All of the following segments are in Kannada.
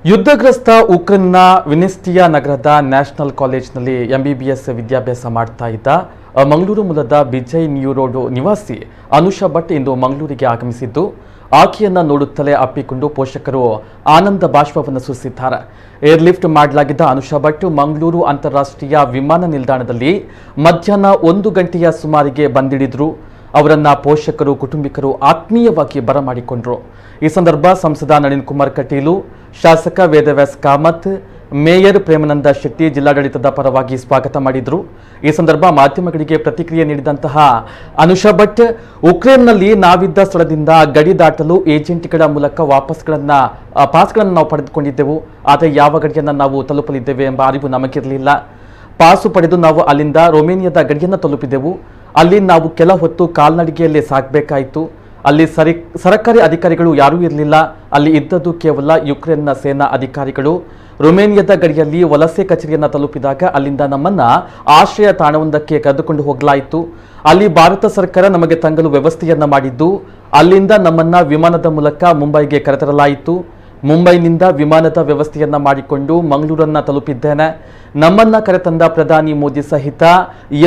ಯುದ್ಧಗ್ರಸ್ತ ಉಕ್ರೇನ್ನ ವಿನಿಸ್ಟಿಯಾ ನಗರದ ನ್ಯಾಷನಲ್ ಕಾಲೇಜಿನಲ್ಲಿ ಎಂಬಿಬಿಎಸ್ ವಿದ್ಯಾಭ್ಯಾಸ ಮಾಡ್ತಾ ಇದ್ದ ಮಂಗಳೂರು ಮೂಲದ ಬಿಜಯ್ ನ್ಯೂ ರೋಡ್ ನಿವಾಸಿ ಅನುಷಾ ಭಟ್ ಇಂದು ಮಂಗಳೂರಿಗೆ ಆಗಮಿಸಿದ್ದು ಆಕೆಯನ್ನ ನೋಡುತ್ತಲೇ ಅಪ್ಪಿಕೊಂಡು ಪೋಷಕರು ಆನಂದ ಬಾಷ್ಪವನ್ನು ಸುರಿಸಿದ್ದಾರೆ. ಏರ್ಲಿಫ್ಟ್ ಮಾಡಲಾಗಿದ್ದ ಅನುಷಾ ಭಟ್ ಮಂಗಳೂರು ಅಂತಾರಾಷ್ಟ್ರೀಯ ವಿಮಾನ ನಿಲ್ದಾಣದಲ್ಲಿ ಮಧ್ಯಾಹ್ನ 1 ಗಂಟೆಯ ಸುಮಾರಿಗೆ ಬಂದಿಳಿದ್ರು. ಅವರನ್ನ ಪೋಷಕರು ಕುಟುಂಬಿಕರು ಆತ್ಮೀಯವಾಗಿ ಬರಮಾಡಿಕೊಂಡರು. ಈ ಸಂದರ್ಭ ಸಂಸದ ನಳಿನ್ ಕುಮಾರ್ ಕಟೀಲು, ಶಾಸಕ ವೇದವ್ಯಾಸ್ ಕಾಮತ್, ಮೇಯರ್ ಪ್ರೇಮಾನಂದ ಶೆಟ್ಟಿ ಜಿಲ್ಲಾಡಳಿತದ ಪರವಾಗಿ ಸ್ವಾಗತ ಮಾಡಿದರು. ಈ ಸಂದರ್ಭ ಮಾಧ್ಯಮಗಳಿಗೆ ಪ್ರತಿಕ್ರಿಯೆ ನೀಡಿದಂತಹ ಅನುಷಾ ಭಟ್, ಉಕ್ರೇನ್ನಲ್ಲಿ ನಾವಿದ್ದ ಸ್ಥಳದಿಂದ ಗಡಿ ದಾಟಲು ಏಜೆಂಟ್ಗಳ ಮೂಲಕ ಪಾಸ್ಗಳನ್ನು ನಾವು ಪಡೆದುಕೊಂಡಿದ್ದೆವು. ಆದರೆ ಯಾವ ಗಡಿಯನ್ನು ನಾವು ತಲುಪಲಿದ್ದೇವೆ ಎಂಬ ಅರಿವು ನಮಗಿರಲಿಲ್ಲ. ಪಾಸು ಪಡೆದು ನಾವು ಅಲ್ಲಿಂದ ರೊಮೇನಿಯಾದ ಗಡಿಯನ್ನು ತಲುಪಿದೆವು. ಅಲ್ಲಿ ನಾವು ಕೆಲ ಹೊತ್ತು ಕಾಲ್ನಡಿಗೆಯಲ್ಲೇ ಸಾಗಬೇಕಾಯಿತು. ಅಲ್ಲಿ ಸರ್ಕಾರಿ ಅಧಿಕಾರಿಗಳು ಯಾರೂ ಇರಲಿಲ್ಲ. ಅಲ್ಲಿ ಇದ್ದದ್ದು ಕೇವಲ ಯುಕ್ರೇನ್ನ ಸೇನಾ ಅಧಿಕಾರಿಗಳು. ರೊಮೇನಿಯಾದ ಗಡಿಯಲ್ಲಿ ವಲಸೆ ಕಚೇರಿಯನ್ನು ತಲುಪಿದಾಗ ಅಲ್ಲಿಂದ ನಮ್ಮನ್ನ ಆಶ್ರಯ ತಾಣವೊಂದಕ್ಕೆ ಕರೆದುಕೊಂಡು ಹೋಗಲಾಯಿತು. ಅಲ್ಲಿ ಭಾರತ ಸರ್ಕಾರ ನಮಗೆ ತಂಗಲು ವ್ಯವಸ್ಥೆಯನ್ನ ಮಾಡಿದ್ದು, ಅಲ್ಲಿಂದ ನಮ್ಮನ್ನ ವಿಮಾನದ ಮೂಲಕ ಮುಂಬೈಗೆ ಕರೆತರಲಾಯಿತು. ಮುಂಬೈನಿಂದ ವಿಮಾನದ ವ್ಯವಸ್ಥೆಯನ್ನ ಮಾಡಿಕೊಂಡು ಮಂಗಳೂರನ್ನ ತಲುಪಿದ್ದೇನೆ. ನಮ್ಮನ್ನ ಕರೆತಂದ ಪ್ರಧಾನಿ ಮೋದಿ ಸಹಿತ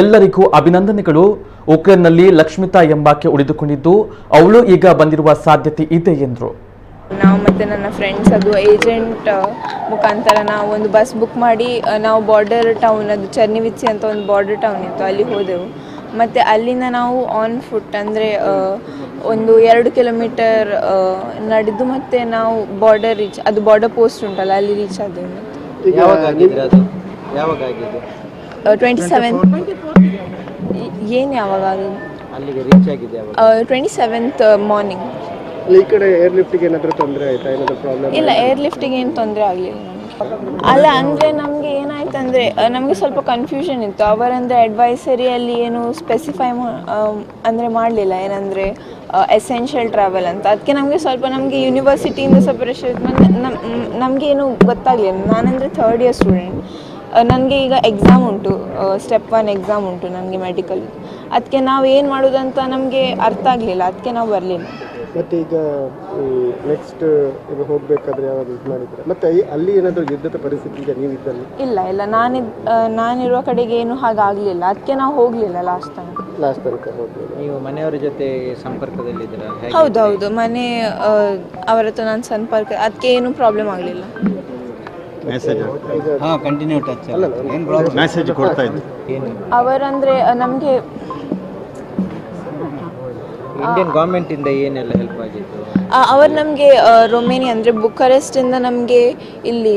ಎಲ್ಲರಿಗೂ ಅಭಿನಂದನೆಗಳು. ಉಕ್ರೇನ್ನಲ್ಲಿ ಲಕ್ಷ್ಮಿತಾ ಎಂಬಾಕೆ ಉಳಿದುಕೊಂಡಿದ್ದು, ಅವಳು ಈಗ ಬಂದಿರುವ ಸಾಧ್ಯತೆ ಇದೆ ಎಂದರು. ನಾವು ಮತ್ತು ನನ್ನ ಫ್ರೆಂಡ್ಸ್ ಅದು ಏಜೆಂಟ್ ಮುಖಾಂತರ ನಾವು ಒಂದು ಬಸ್ ಬುಕ್ ಮಾಡಿ ನಾವು ಬಾರ್ಡರ್ ಟೌನ್, ಅದು ಚರ್ನಿವಿಚ್ಚಿ ಅಂತ ಒಂದು ಬಾರ್ಡರ್ ಟೌನ್ ಇತ್ತು, ಅಲ್ಲಿ ಹೋದೆವು. ಮತ್ತು ಅಲ್ಲಿಂದ ನಾವು ಆನ್ ಫುಟ್ ಅಂದರೆ ಒಂದು 2 ಕಿಲೋಮೀಟರ್ ನಡೆದು ಮತ್ತೆ ನಾವು ಬಾರ್ಡರ್ ರೀಚ್, ಅದು ಬಾರ್ಡರ್ ಪೋಸ್ಟ್ ಉಂಟಲ್ಲ, ಅಲ್ಲಿ ರೀಚ್ ಆದೆವು. 27 ಏನು ಯಾವಾಗ ಅಲ್ಲಿಗೆ ರೀಚ್ ಆಗಿದೆ? 27th morning. ಈ ಕಡೆ ಏರ್ ಲಿಫ್ಟಿಗೆ ಏನಾದರೂ ತೊಂದರೆ ಆಯ್ತಾ? ಏನಾದರೂ ಪ್ರಾಬ್ಲಮ್? ಇಲ್ಲ, ಏರ್ ಲಿಫ್ಟಿಗೆ ಏನು ತೊಂದರೆ ಆಗಲಿಲ್ಲ ನಮಗೆ. ಅಲ್ಲ, ಅಂದರೆ ನಮಗೆ ಏನಾಯ್ತು ಅಂದರೆ ನಮಗೆ ಸ್ವಲ್ಪ ಕನ್ಫ್ಯೂಷನ್ ಇತ್ತು. ಅವರಂದರೆ ಅಡ್ವೈಸರಿಯಲ್ಲಿ ಏನು ಸ್ಪೆಸಿಫೈ ಅಂದರೆ ಮಾಡಲಿಲ್ಲ, ಏನಂದರೆ ಎಸೆನ್ಷಿಯಲ್ ಟ್ರಾವೆಲ್ ಅಂತ. ಅದಕ್ಕೆ ನಮಗೆ ಯೂನಿವರ್ಸಿಟಿಯಿಂದ ಸ್ವಲ್ಪ ಪ್ರೆಷರ್ ಇತ್ತು. ನಮಗೇನು ಗೊತ್ತಾಗಲಿಲ್ಲ. ನಾನಂದರೆ 3rd ಇಯರ್ ಸ್ಟೂಡೆಂಟ್. ನನಗೆ ಈಗ ಎಕ್ಸಾಮ್ ಉಂಟು, ಸ್ಟೆಪ್ 1 ಎಕ್ಸಾಮ್ ಉಂಟು ನನಗೆ ಮೆಡಿಕಲ್. ಅದಕ್ಕೆ ನಾವು ಏನು ಮಾಡೋದಂತ ನಮಗೆ ಅರ್ಥ ಆಗಲಿಲ್ಲ. ಅದಕ್ಕೆ ನಾವು ಬರಲಿಲ್ಲ. ಮತ್ತು ಈಗ ನೆಕ್ಸ್ಟ್ ಈಗ ಹೋಗಬೇಕಾದ್ರೆ ಯಾವಾಗ ಇದು ಮಾಡಿದ್ರೆ ಮತ್ತೆ ಅಲ್ಲಿ ಏನಾದರೂ ಯುದ್ಧದ ಪರಿಸ್ಥಿತಿ ಈಗ ನೀವು ಇದ್ದಲ್ಲಿ? ಇಲ್ಲ, ನಾನಿರುವ ಕಡೆಗೆ ಏನು ಹಾಗಾಗಲಿಲ್ಲ. ಅದಕ್ಕೆ ನಾವು ಹೋಗಲಿಲ್ಲ ಲಾಸ್ಟ್ ತನಕ ಹೋಗಲಿಲ್ಲ. ನೀವು ಮನೆಯವರ ಜೊತೆ ಸಂಪರ್ಕದಲ್ಲಿದ್ದೀರಾ? ಹೌದು, ಮನೆ ಅವರ ಹತ್ರ ನಾನು ಸಂಪರ್ಕ, ಅದಕ್ಕೆ ಏನು ಪ್ರಾಬ್ಲಮ್ ಆಗಲಿಲ್ಲ. ಅವರಂದರೆ ನಮಗೆ ಇಂಡಿಯನ್ ಗೌರ್ಮೆಂಟ್ ಇಂದ ಏನೆಲ್ಲ ಹೆಲ್ಪ್ ಆಗಿತ್ತು? ಅವರು ನಮಗೆ ರೊಮೇನಿಯಾ ಅಂದರೆ ಬುಕಾರೆಸ್ಟಿಂದ ನಮಗೆ ಇಲ್ಲಿ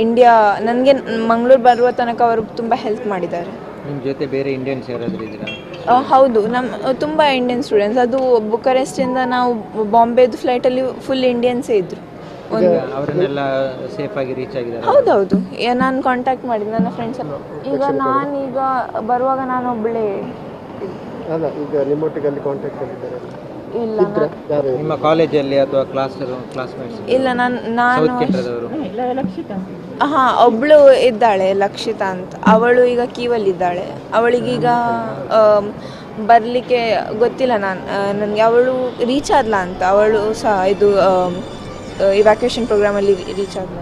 ಇಂಡಿಯಾ, ನನಗೆ ಮಂಗಳೂರು ಬರುವ ತನಕ ಅವರು ತುಂಬ ಹೆಲ್ಪ್ ಮಾಡಿದ್ದಾರೆ. ನಿಮ್ಮ ಜೊತೆ ಬೇರೆ ಇಂಡಿಯನ್ಸ್ ಯಾರಾದರೂ ಇದ್ದೀರಾ? ಹೌದು, ತುಂಬ ಇಂಡಿಯನ್ ಸ್ಟೂಡೆಂಟ್ಸ್. ಅದು ಬುಕಾರೆಸ್ಟಿಂದ ನಾವು ಬಾಂಬೆದು ಫ್ಲೈಟಲ್ಲಿ ಫುಲ್ ಇಂಡಿಯನ್ಸೇ ಇದ್ದರು. ಅವರನ್ನೆಲ್ಲ ಸೇಫ್ ಆಗಿ ರೀಚ್ ಆಗಿದ್ದಾರೆ? ಹೌದು, ನಾನು ಕಾಂಟ್ಯಾಕ್ಟ್ ಮಾಡಿದ್ದೆ ನನ್ನ ಫ್ರೆಂಡ್ಸ್. ಈಗ ನಾನೀಗ ಬರುವಾಗ ನಾನು ಒಬ್ಬಳೇ. ಅಲ್ಲ, ಈಗ ನಿಮ್ಮೊಟ್ಟಿಗೆ ಅಲ್ಲಿ ಕಾಂಟ್ಯಾಕ್ಟ್ ಆಗಿದ್ದಾರೆ? ಇಲ್ಲ, ನಿಮ್ಮ ಕಾಲೇಜಲ್ಲಿ ಅಥವಾ ಕ್ಲಾಸ್ಮೇಟ್ಸ್? ಇಲ್ಲ, ನಾನು ಒಬ್ಬಳು ಇದ್ದಾಳೆ, ಲಕ್ಷಿತಾ ಅಂತ. ಅವಳು ಈಗ ಕೀವಲ್ಲಿದ್ದಾಳೆ. ಅವಳಿಗೀಗ ಬರಲಿಕ್ಕೆ ಗೊತ್ತಿಲ್ಲ. ನನಗೆ ಅವಳು ರೀಚ್ ಆದ್ಲಾ ಅಂತ. ಅವಳು ಸಹ ಇದು ಇವ್ಯಾಕ್ಯುಯೇಷನ್ ಪ್ರೋಗ್ರಾಮಲ್ಲಿ ರೀಚ್ ಆದ್ಲ.